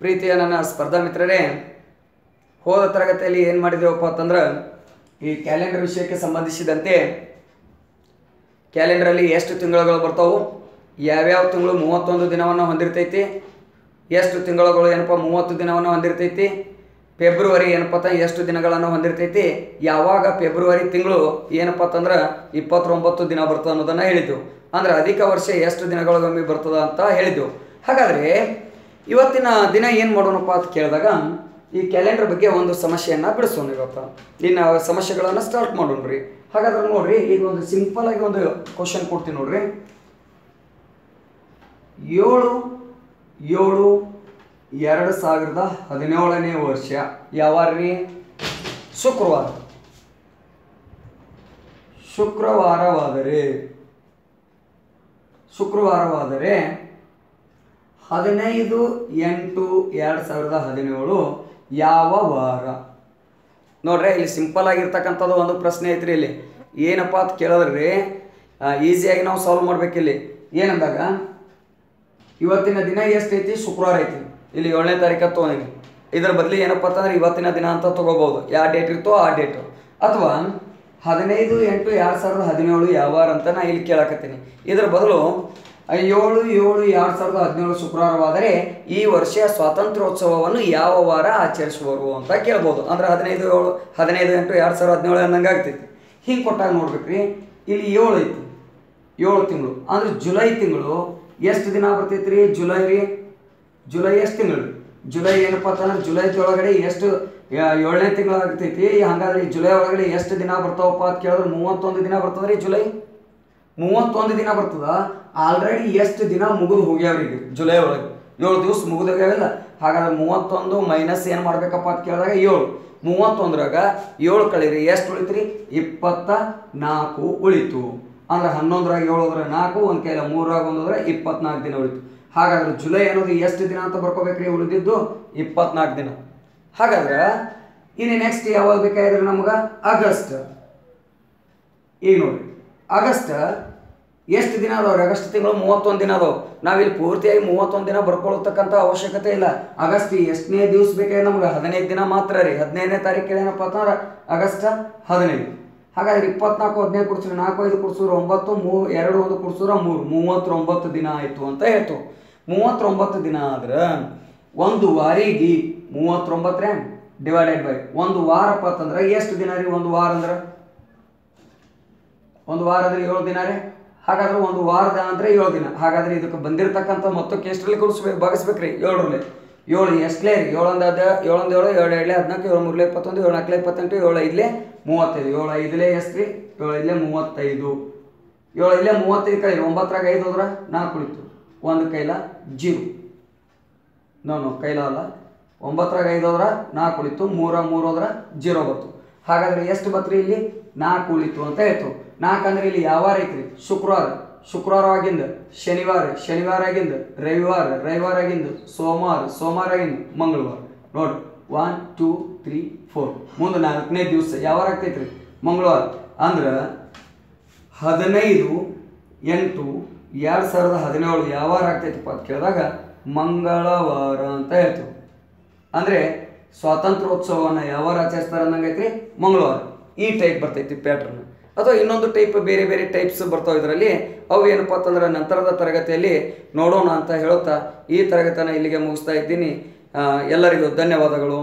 ಪ್ರೀತಿಯ ನನ್ನ ಸ್ಪರ್ಧಾ ಮಿತ್ರರೇ, ಹೋದ ತರಗತಿಯಲ್ಲಿ ಏನು ಮಾಡಿದೆವಪ್ಪ ಅಂತಂದ್ರೆ ಈ ಕ್ಯಾಲೆಂಡರ್ ವಿಷಯಕ್ಕೆ ಸಂಬಂಧಿಸಿದಂತೆ ಕ್ಯಾಲೆಂಡರಲ್ಲಿ ಎಷ್ಟು ತಿಂಗಳುಗಳು ಬರ್ತಾವು, ಯಾವ್ಯಾವ ತಿಂಗಳು 31 ದಿನವನ್ನು ಹೊಂದಿರ್ತೈತಿ, ಎಷ್ಟು ತಿಂಗಳುಗಳು ಏನಪ್ಪ 30 ದಿನವನ್ನು ಹೊಂದಿರ್ತೈತಿ, ಫೆಬ್ರವರಿ ಏನಪ್ಪ ಅಂತ ಎಷ್ಟು ದಿನಗಳನ್ನು ಹೊಂದಿರ್ತೈತಿ, ಯಾವಾಗ ಫೆಬ್ರವರಿ ತಿಂಗಳು ಏನಪ್ಪ ಅಂತಂದ್ರೆ 29 ದಿನ ಬರ್ತದೆ ಅನ್ನೋದನ್ನು ಹೇಳಿದ್ದೆವು. ಅಂದ್ರೆ ಅಧಿಕ ವರ್ಷ ಎಷ್ಟು ದಿನಗಳಿಗೊಮ್ಮೆ ಬರ್ತದ ಅಂತ ಹೇಳಿದ್ದೆವು. ಹಾಗಾದರೆ ಇವತ್ತಿನ ದಿನ ಏನು ಮಾಡೋಣಪ್ಪ ಅಂತ ಕೇಳಿದಾಗ ಈ ಕ್ಯಾಲೆಂಡರ್ ಬಗ್ಗೆ ಒಂದು ಸಮಸ್ಯೆಯನ್ನು ಬಿಡಿಸೋಣ. ಇವತ್ತು ಇನ್ನು ಸಮಸ್ಯೆಗಳನ್ನು ಸ್ಟಾರ್ಟ್ ಮಾಡೋಣ್ರಿ. ಹಾಗಾದ್ರೆ ನೋಡ್ರಿ, ಈಗ ಒಂದು ಸಿಂಪಲ್ ಆಗಿ ಒಂದು ಕ್ವಶನ್ ಕೊಡ್ತೀನಿ ನೋಡ್ರಿ. 7/7/2017ನೇ ವರ್ಷ ಯಾವಾರ್ರಿ? ಶುಕ್ರವಾರ. ಶುಕ್ರವಾರವಾದರೆ 15/8/2017 ಯಾವ ವಾರ? ನೋಡ್ರಿ, ಇಲ್ಲಿ ಸಿಂಪಲ್ ಆಗಿರ್ತಕ್ಕಂಥದ್ದು ಒಂದು ಪ್ರಶ್ನೆ ಐತ್ರಿ. ಇಲ್ಲಿ ಏನಪ್ಪ ಅಂತ ಕೇಳಿದ್ರಿ, ಈಸಿಯಾಗಿ ನಾವು ಸಾಲ್ವ್ ಮಾಡ್ಬೇಕಿಲ್ಲಿ. ಏನಂದಾಗ ಇವತ್ತಿನ ದಿನ ಎಷ್ಟೈತಿ? ಶುಕ್ರವಾರ ಐತಿ. ಇಲ್ಲಿ 7ನೇ ತಾರೀಕು ತೊಗೊಂಡಿನಿ. ಇದರ ಬದಲಿ ಏನಪ್ಪ ಅಂತಂದ್ರೆ ಇವತ್ತಿನ ದಿನ ಅಂತ ತೊಗೋಬೋದು. ಯಾವ ಡೇಟ್ ಇರ್ತೋ ಆ ಡೇಟು, ಅಥವಾ 15/8/2017 ಯಾವ ವಾರ ಅಂತ ನಾ ಇಲ್ಲಿ ಕೇಳಕತ್ತೀನಿ. ಇದರ ಬದಲು 7/7/2017 ಶುಕ್ರವಾರವಾದರೆ ಈ ವರ್ಷ ಸ್ವಾತಂತ್ರ್ಯೋತ್ಸವವನ್ನು ಯಾವ ವಾರ ಆಚರಿಸುವರು ಅಂತ ಕೇಳ್ಬೋದು. ಅಂದ್ರೆ 15/8/2017 ಅನ್ನಂಗೆ ಆಗ್ತೈತಿ. ಹಿಂಗೆ ಕೊಟ್ಟಾಗ ನೋಡ್ಬೇಕ್ರಿ, ಇಲ್ಲಿ 7 ಐತಿ, 7 ತಿಂಗಳು. ಅಂದ್ರೆ ಜುಲೈ ತಿಂಗಳು ಎಷ್ಟು ದಿನ ಬರ್ತೈತಿ ರೀ? ಜುಲೈ ರೀ, ಜುಲೈ ಎಷ್ಟು ತಿಂಗಳು? ಜುಲೈ ಏನಪ್ಪ ಅಂತಂದ್ರೆ ಜುಲೈ ಒಳಗಡೆ ಎಷ್ಟು 7ನೇ ತಿಂಗಳು ಆಗ್ತೈತಿ. ಹಾಗಾದ್ರೆ ಜುಲೈ ಒಳಗಡೆ ಎಷ್ಟು ದಿನ ಬರ್ತಾವಪ್ಪ ಅಂತ ಕೇಳಿದ್ರೆ 31 ದಿನ ಬರ್ತದೆ ರೀ. ಜುಲೈ 31 ದಿನ ಬರ್ತದ. ಆಲ್ರೆಡಿ ಎಷ್ಟು ದಿನ ಮುಗಿದು ಹೋಗ್ಯಾವ್ರಿಗೆ? ಜುಲೈ ಒಳಗೆ 7 ದಿವಸ ಮುಗಿದು ಹೋಗ್ಯಾವಿಲ್ಲ. ಹಾಗಾದ್ರೆ 31 ಮೈನಸ್ ಏನು ಮಾಡ್ಬೇಕಪ್ಪ ಅಂತ ಕೇಳಿದಾಗ 7. 31ರಾಗ 7 ಕಳೀರಿ, ಎಷ್ಟು ಉಳಿತ್ರಿ? 24 ಉಳಿತು. ಅಂದ್ರೆ 11ರಾಗ 7 ಹೋದ್ರೆ 4, ಒಂದು ಕೈಲ 3ರಾಗ 1 ಹೋದ್ರೆ 24 ದಿನ ಉಳಿತು. ಹಾಗಾದ್ರೆ ಜುಲೈ ಅನ್ನೋದು ಎಷ್ಟು ದಿನ ಅಂತ ಬರ್ಕೋಬೇಕ್ರಿ? ಉಳಿದಿದ್ದು 24 ದಿನ. ಹಾಗಾದ್ರೆ ಇನ್ನು ನೆಕ್ಸ್ಟ್ ಯಾವಾಗ ಬೇಕಾದ್ರೆ ನಮ್ಗೆ ಆಗಸ್ಟ್. ಈಗ ನೋಡಿ, ಆಗಸ್ಟ್ ಎಷ್ಟು ದಿನ ಅದಾವ್ರಿ? ಆಗಸ್ಟ್ ತಿಂಗಳು 31 ದಿನ ಅದಾವೆ. ನಾವಿಲ್ಲಿ ಪೂರ್ತಿಯಾಗಿ 31 ದಿನ ಬರ್ಕೊಳ್ತಕ್ಕಂಥ ಅವಶ್ಯಕತೆ ಇಲ್ಲ. ಆಗಸ್ಟ್ ಎಷ್ಟನೇ ದಿವಸ ಬೇಕಾದ್ರೆ ನಮ್ಗೆ 15 ದಿನ ಮಾತ್ರ ರೀ. 15ನೇ ತಾರೀಕು ಏನಪ್ಪ ಅಂತಂದ್ರೆ ಆಗಸ್ಟ್ 15. ಹಾಗಾದ್ರೆ 24 15 ಕೊಡ್ಸಿದ್ರೆ 4 5 ಕೊಡ್ಸಿದ್ರೆ 9 2 1 ಕೊಡ್ಸಿದ್ರೆ 3 39 ದಿನ ಆಯಿತು ಅಂತ ಹೇಳ್ತು. 39 ದಿನ ಆದ್ರೆ ಒಂದು ವಾರಿಗೆ 39 ಡಿವೈಡೆಡ್ ಬೈ ಒಂದು ವಾರಪ್ಪ ಅಂತಂದ್ರೆ ಎಷ್ಟು ದಿನ ರೀ? ಒಂದು ವಾರ ಅಂದ್ರೆ 7 ದಿನ ರೀ. ಹಾಗಾದ್ರೆ ಒಂದು ವಾರದ ಅಂದ್ರೆ 7 ದಿನ. ಹಾಗಾದ್ರೆ ಇದಕ್ಕೆ ಬಂದಿರತಕ್ಕಂಥ ಮೊತ್ತಕ್ಕೆ ಎಷ್ಟರಲ್ಲಿ ಭಾಗಿಸ್ಬೇಕ್ರಿ? 7ರಲ್ಲಿ. 7 ಎಷ್ಟಲೇ ರೀ? 7 1 7 7 7 2 14 7 3 21 7 4 28 7 5 35 7 5 ಎಷ್ಟು ರೀ? 7 5 35. 7 5 35 ಕೈ 9ರಾಗ 5 ಹೋದ್ರೆ 4 ಉಳಿತು. ಒಂದು ಕೈಲ 0. ನೋ ಕೈಲ ಅಲ್ಲ, 9ರಾಗ 5 ಹೋದ್ರೆ 4 ಉಳಿತು. 3 ಹೋದ್ರೆ 0 ಬಂತು. ಹಾಗಾದ್ರೆ ಎಷ್ಟು ಬತ್ರಿ? ಇಲ್ಲಿ 4 ಉಳಿತು ಅಂತ ಹೇಳ್ತು. 4 ಅಂದ್ರೆ ಇಲ್ಲಿ ಯಾವ ವಾರ ಐತ್ರಿ? ಶುಕ್ರವಾರ. ಶುಕ್ರವಾರ ಆಗಿಂದ ಶನಿವಾರ, ಶನಿವಾರ ಆಗಿಂದ ರವಿವಾರ, ರವಿವಾರ ಆಗಿಂದ ಸೋಮವಾರ, ಸೋಮವಾರ ಆಗಿಂದ ಮಂಗಳವಾರ. ನೋಡ್ರಿ, 1 2 3 4 ಮುಂದೆ 4ನೇ ದಿವಸ ಯಾವ ವಾರ ಆಗ್ತೈತ್ರಿ? ಮಂಗಳವಾರ. ಅಂದ್ರೆ 15/8/2017 ಯಾವ ವಾರ ಆಗ್ತೈತಪ್ಪ ಅಂತ ಕೇಳಿದಾಗ ಮಂಗಳವಾರ ಅಂತ ಹೇಳ್ತೀವಿ. ಅಂದರೆ ಸ್ವಾತಂತ್ರ್ಯೋತ್ಸವವನ್ನು ಯಾವ ವಾರ ಆಚರಿಸ್ತಾರೆ ಅನ್ನಂಗೈತ್ರಿ? ಮಂಗಳವಾರ. ಈ ಟೈಪ್ ಬರ್ತೈತಿ ಪ್ಯಾಟ್ರನ್. ಅಥವಾ ಇನ್ನೊಂದು ಟೈಪ್, ಬೇರೆ ಬೇರೆ ಟೈಪ್ಸ್ ಬರ್ತಾವೆ ಇದರಲ್ಲಿ. ಅವು ಏನಪ್ಪ ಅಂತಂದ್ರೆ ನಂತರದ ತರಗತಿಯಲ್ಲಿ ನೋಡೋಣ ಅಂತ ಹೇಳುತ್ತಾ ಈ ತರಗತಿಯನ್ನು ಇಲ್ಲಿಗೆ ಮುಗಿಸ್ತಾ ಇದ್ದೀನಿ. ಎಲ್ಲರಿಗೂ ಧನ್ಯವಾದಗಳು.